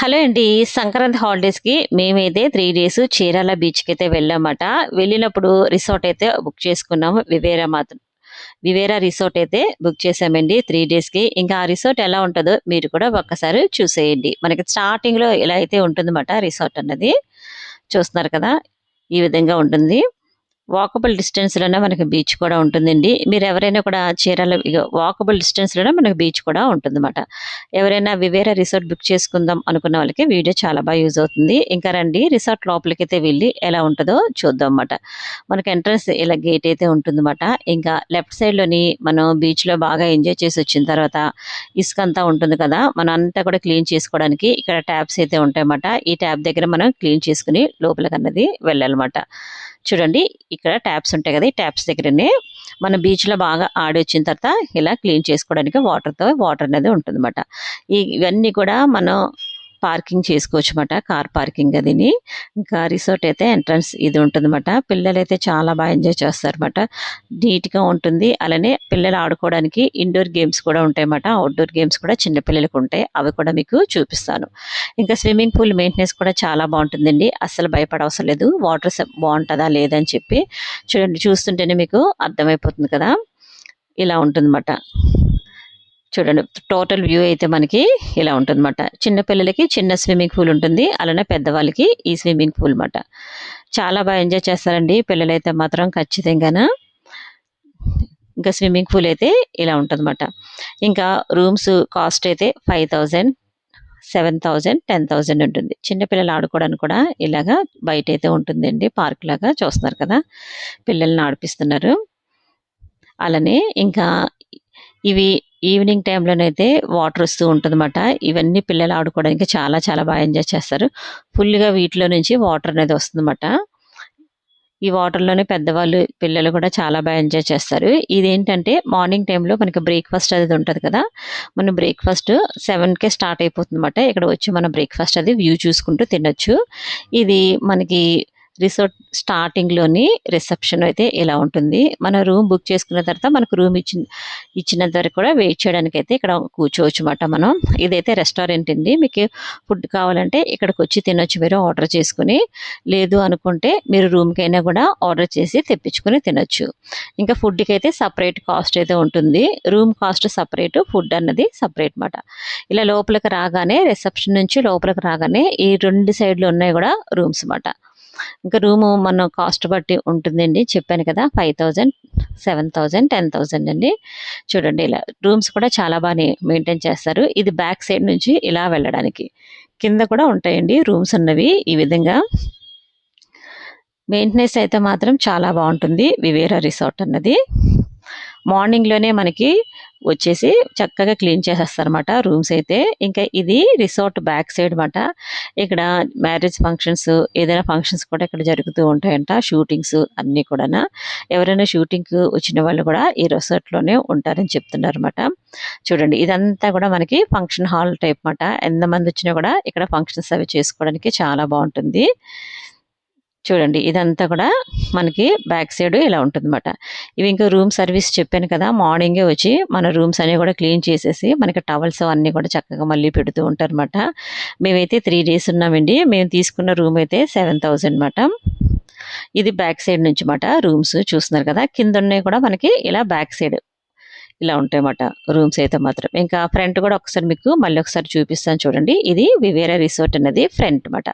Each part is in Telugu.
హలో అండి. సంక్రాంతి హాలిడేస్‌కి మేమైతే 3 డేస్ చీరాల బీచ్‌కైతే వెళ్ళామట. వెళ్ళినప్పుడు రిసార్ట్ అయితే బుక్ చేసుకున్నాము. వివేరా రిసార్ట్ అయితే బుక్ చేశామండి 3 డేస్‌కి. ఇంకా ఆ రిసార్ట్ ఎలా ఉంటదో మీరు కూడా ఒక్కసారి చూసేయండి. మనకి స్టార్టింగ్‌లో ఇలా అయితే ఉంటుందన్నమాట రిసార్ట్ అన్నది. చూస్తున్నారు కదా! ఈ విధంగా ఉంటుంది. వాకబుల్ డిస్టెన్స్‌లోనే మనకి బీచ్ కూడా ఉంటుందండి. మీరెవరైనా కూడా చీరాల వాకబుల్ డిస్టెన్స్‌లోనే మనకి బీచ్ కూడా ఉంటుందన్నమాట. ఎవరైనా వివేరా రిసార్ట్ బుక్ చేసుకుందాం అనుకున్న వాళ్ళకి వీడియో చాలా యూజ్ అవుతుంది. ఇంకా రండి రిసార్ట్ లోపలికైతే వెళ్లి ఎలా ఉంటదో చూద్దాం మాట. మనకి ఎంట్రన్స్ ఇలా గేట్ అయితే ఉంటుందన్నమాట. ఇంకా లెఫ్ట్ సైడ్‌లోని మనం బీచ్‌లో బాగా ఎంజాయ్ చేసొచ్చిన తర్వాత ఇసుకంతా ఉంటుంది కదా! మనం అంతా కూడా క్లీన్ చేసుకోవడానికి ఇక్కడ ట్యాప్స్ అయితే ఉంటాయన్నమాట. ఈ ట్యాప్ దగ్గర మనం క్లీన్ చేసుకొని లోపలికన్నది వెళ్ళాలన్నమాట. చూడండి ఇక్కడ ట్యాప్స్ ఉంటాయి కదా! ఈ ట్యాప్స్ దగ్గరనే మన బీచ్‌లో బాగా ఆడొచ్చిన తర్వాత ఇలా క్లీన్ చేసుకోవడానికి వాటర్ అనేది ఉంటుందన్నమాట. ఇవన్నీ కూడా మనం పార్కింగ్ చేసుకోవచ్చన్నమాట. కార్ పార్కింగ్ అదిని. ఇంకా రిసార్ట్ అయితే ఎంట్రన్స్ ఇది ఉంటుందన్నమాట. పిల్లలైతే చాలా ఎంజాయ్ చేస్తారన్నమాట. నీట్‌గా ఉంటుంది. అలానే పిల్లలు ఆడుకోవడానికి ఇండోర్ గేమ్స్ కూడా ఉంటాయన్నమాట. ఔట్‌డోర్ గేమ్స్ కూడా చిన్న పిల్లలకి ఉంటాయి. అవి కూడా మీకు చూపిస్తాను. ఇంకా స్విమ్మింగ్ పూల్ మెయింటెనెన్స్ కూడా చాలా బాగుంటుందండి. అస్సలు భయపడవసరం లేదు. వాటర్ బాగుంటుందా లేదా అని చెప్పి చూడండి చూస్తుంటేనే మీకు అర్థమైపోతుంది కదా! ఇలా ఉంటుందన్నమాట. చూడండి టోటల్ వ్యూ అయితే మనకి ఇలా ఉంటుందన్నమాట. చిన్న పిల్లలకి చిన్న స్విమ్మింగ్ పూల్ ఉంటుంది. అలానే పెద్దవాళ్ళకి ఈ స్విమ్మింగ్ పూల్ మాట. చాలా ఎంజాయ్ చేస్తారండి పిల్లలైతే మాత్రం ఖచ్చితంగాన. ఇంకా స్విమ్మింగ్ పూల్ అయితే ఇలా ఉంటుందన్నమాట. ఇంకా రూమ్స్ కాస్ట్ అయితే 5000, 7000, 10,000 ఉంటుంది. చిన్న పిల్లలు ఆడుకోవడానికి కూడా ఇలాగా బయటైతే ఉంటుందండి. పార్క్ లాగా చూస్తున్నారు కదా! పిల్లల్ని ఆడిపిస్తున్నారు. అలానే ఇంకా ఇవి ఈవినింగ్ టైంలోనైతే వాటర్ వస్తూ ఉంటుందన్నమాట. ఇవన్నీ పిల్లలు ఆడుకోవడానికి చాలా ఎంజాయ్ చేస్తారు. ఫుల్‌గా వీటిలో నుంచి వాటర్ అనేది వస్తుందన్నమాట. ఈ వాటర్‌లోనే పెద్దవాళ్ళు, పిల్లలు కూడా చాలా ఎంజాయ్ చేస్తారు. ఇదేంటంటే మార్నింగ్ టైంలో మనకి బ్రేక్‌ఫాస్ట్ అనేది ఉంటది కదా! మనం బ్రేక్‌ఫాస్ట్ 7కే స్టార్ట్ అయిపోతుందన్నమాట. ఇక్కడ వచ్చి మనం బ్రేక్‌ఫాస్ట్ అది వ్యూ చూసుకుంటూ తినొచ్చు. ఇది మనకి రిసార్ట్ స్టార్టింగ్‌లోని రిసెప్షన్ అయితే ఇలా ఉంటుంది. మన రూమ్ బుక్ చేసుకున్న తర్వాత మనకు రూమ్ ఇచ్చినంత వరకు కూడా వెయిట్ చేయడానికైతే ఇక్కడ కూర్చోవచ్చుమాట మనం. ఇదైతే రెస్టారెంట్ అండి. మీకు ఫుడ్ కావాలంటే ఇక్కడికొచ్చి తినొచ్చు మీరు ఆర్డర్ చేసుకొని. లేదు అనుకుంటే మీరు రూమ్‌కైనా కూడా ఆర్డర్ చేసి తెప్పించుకొని తినొచ్చు. ఇంకా ఫుడ్‌కైతే సెపరేట్ కాస్ట్ అయితే ఉంటుంది. రూమ్ కాస్ట్ సెపరేట్, ఫుడ్ అన్నది సెపరేట్ మాట. ఇలా లోపలికి రాగానే రిసెప్షన్ నుంచి లోపలికి రాగానే ఈ 2 సైడ్‌లు ఉన్నాయి కూడా రూమ్స్ మాట. ఇంకా రూము మన కాస్ట్ బట్టి ఉంటుందండి. చెప్పాను కదా! 5000, 7000, 10,000 అండి. చూడండి ఇలా రూమ్స్ కూడా చాలా మెయింటైన్ చేస్తారు. ఇది బ్యాక్ సైడ్ నుంచి ఇలా వెళ్ళడానికి. కింద కూడా ఉంటాయండి రూమ్స్ ఉన్నవి ఈ విధంగా. మెయింటెనెన్స్ అయితే మాత్రం చాలా బాగుంటుంది వివేరా రిసార్ట్ అన్నది. మార్నింగ్‌లోనే మనకి వచ్చేసి చక్కగా క్లీన్ చేసేస్తారన్నమాట రూమ్స్ అయితే. ఇంకా ఇది రిసార్ట్ బ్యాక్ సైడ్ మాట. ఇక్కడ మ్యారేజ్ ఫంక్షన్స్, ఏదైనా ఫంక్షన్స్ కూడా ఇక్కడ జరుగుతూ ఉంటాయంట. షూటింగ్స్ అన్నీ కూడాను. ఎవరైనా షూటింగ్‌కి వచ్చిన వాళ్ళు కూడా ఈ రిసార్ట్‌లోనే ఉంటారని చెప్తున్నారన్నమాట. చూడండి ఇదంతా కూడా మనకి ఫంక్షన్ హాల్ టైప్ మాట. ఎంతమంది వచ్చినా కూడా ఇక్కడ ఫంక్షన్స్ అవి చేసుకోవడానికి చాలా బాగుంటుంది. చూడండి ఇదంతా కూడా మనకి బ్యాక్ సైడ్ ఇలా ఉంటుందన్నమాట. ఇవి ఇంకా రూమ్ సర్వీస్ చెప్పాను కదా! మార్నింగే వచ్చి మన రూమ్స్ అన్నీ కూడా క్లీన్ చేసేసి మనకి టవల్స్ అన్నీ కూడా చక్కగా మళ్ళీ పెడుతూ ఉంటారన్నమాట. మేమైతే 3 డేస్ ఉన్నామండి. మేము తీసుకున్న రూమ్ అయితే 7000 మాట. ఇది బ్యాక్ సైడ్ నుంచి మాట రూమ్స్ చూస్తున్నారు కదా! కింద ఉన్నాయి కూడా మనకి ఇలా బ్యాక్ సైడ్ ఇలా ఉంటాయన్నమాట రూమ్స్ అయితే మాత్రం. ఇంకా ఫ్రంట్ కూడా ఒకసారి మీకు మళ్ళీ ఒకసారి చూపిస్తాను చూడండి. ఇది వివేరా రిసార్ట్ అనేది ఫ్రంట్ మాట.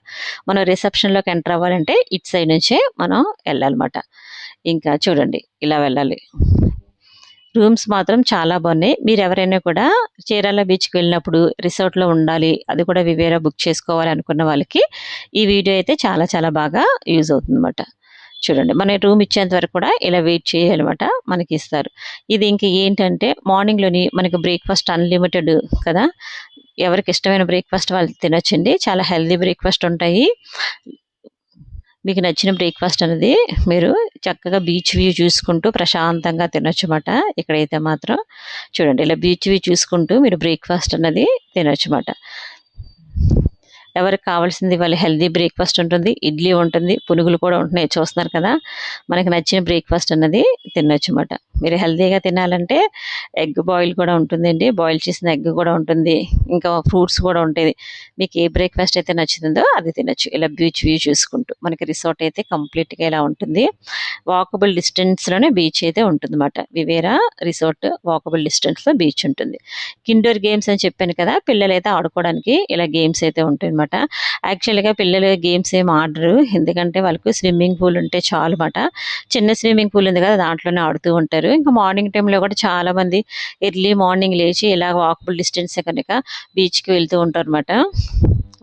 మనం రిసెప్షన్‌లోకి ఎంటర్ అవ్వాలంటే ఇటు సైడ్ నుంచే మనం వెళ్ళాలన్నమాట. ఇంకా చూడండి ఇలా వెళ్ళాలి. రూమ్స్ మాత్రం చాలా బాగున్నాయి. మీరెవరైనా కూడా చీరాల బీచ్‌కి వెళ్ళినప్పుడు రిసార్ట్‌లో ఉండాలి. అది కూడా వివేరా బుక్ చేసుకోవాలి అనుకున్న వాళ్ళకి ఈ వీడియో అయితే చాలా బాగా యూజ్ అవుతుందన్నమాట. చూడండి మన రూమ్ ఇచ్చేంత వరకు కూడా ఇలా వెయిట్ చేయాలన్నమాట. మనకి ఇస్తారు. ఇది ఇంక ఏంటంటే మార్నింగ్‌లోని మనకి బ్రేక్‌ఫాస్ట్ అన్‌లిమిటెడ్ కదా! ఎవరికి ఇష్టమైన బ్రేక్‌ఫాస్ట్ వాళ్ళు తినొచ్చండి. చాలా హెల్తీ బ్రేక్‌ఫాస్ట్ ఉంటాయి. మీకు నచ్చిన బ్రేక్‌ఫాస్ట్ అనేది మీరు చక్కగా బీచ్ వ్యూ చూసుకుంటూ ప్రశాంతంగా తినొచ్చుమాట. ఇక్కడైతే మాత్రం చూడండి ఇలా బీచ్ వ్యూ చూసుకుంటూ మీరు బ్రేక్‌ఫాస్ట్ అన్నది తినొచ్చుమాట. ఎవరికి కావాల్సింది వాళ్ళ హెల్తీ బ్రేక్‌ఫాస్ట్ ఉంటుంది. ఇడ్లీ ఉంటుంది. పునుగులు కూడా ఉంటున్నాయి చూస్తున్నారు కదా! మనకి నచ్చిన బ్రేక్‌ఫాస్ట్ అన్నది తినొచ్చుమాట. మీరు హెల్తీగా తినాలంటే ఎగ్ బాయిల్ కూడా ఉంటుందండి. బాయిల్ చేసిన ఎగ్ కూడా ఉంటుంది. ఇంకా ఫ్రూట్స్ కూడా ఉంటాయి. మీకు ఏ బ్రేక్‌ఫాస్ట్ అయితే నచ్చుతుందో అది తినొచ్చు. ఇలా బీచ్ వ్యూ చూసుకుంటూ. మనకి రిసార్ట్ అయితే కంప్లీట్‌గా ఇలా ఉంటుంది. వాకబుల్ డిస్టెన్స్‌లోనే బీచ్ అయితే ఉంటుందన్నమాట. వివేరా రిసార్ట్ వాకబుల్ డిస్టెన్స్‌లో బీచ్ ఉంటుంది. ఇండోర్ గేమ్స్ అని చెప్పాను కదా! పిల్లలైతే ఆడుకోవడానికి ఇలా గేమ్స్ అయితే ఉంటాయన్నమాట. యాక్చువల్‌గా పిల్లలు గేమ్స్ ఏమి ఆడరు. ఎందుకంటే వాళ్ళకి స్విమ్మింగ్ పూల్ ఉంటే చాలుమాట. చిన్న స్విమ్మింగ్ పూల్ ఉంది కదా! దాంట్లోనే ఆడుతూ ఉంటారు. ఇంకా మార్నింగ్ టైమ్‌లో కూడా చాలామంది ఎర్లీ మార్నింగ్ లేచి ఇలా వాకబుల్ డిస్టెన్సే కనుక బీచ్‌కి వెళ్తూ ఉంటారన్నమాట.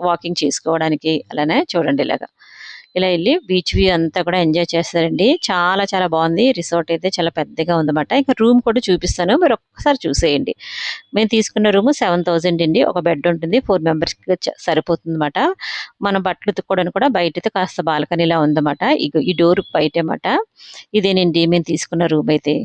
వాకింగ్ చేసుకోవడానికి అలానే చూడండి ఇలాగా. ఇలా ఎళ్లి బీచ్ వ్యూ అంతా కూడా ఎంజాయ్ చేస్తారండి. చాలా చాలా బావుంది. రిసార్ట్ అయితే చాలా పెద్దగా ఉందన్నమాట. ఇంకా రూమ్ కూడా చూపిస్తాను. మీరు ఒక్కసారి చూసేయండి. మేము తీసుకున్న రూము 7000 అండి. ఒక బెడ్ ఉంటుంది. 4 మెంబర్స్‌కి సరిపోతుందన్నమాట. మనం బట్టలు ఉతుక్కోవడానికి కూడా బయటైతే కాస్త బాల్కనీలా ఉందన్నమాట. ఇగో ఈ డోర్ బయటే మాట. ఇదేనండి మేము తీసుకున్న రూమ్ అయితే.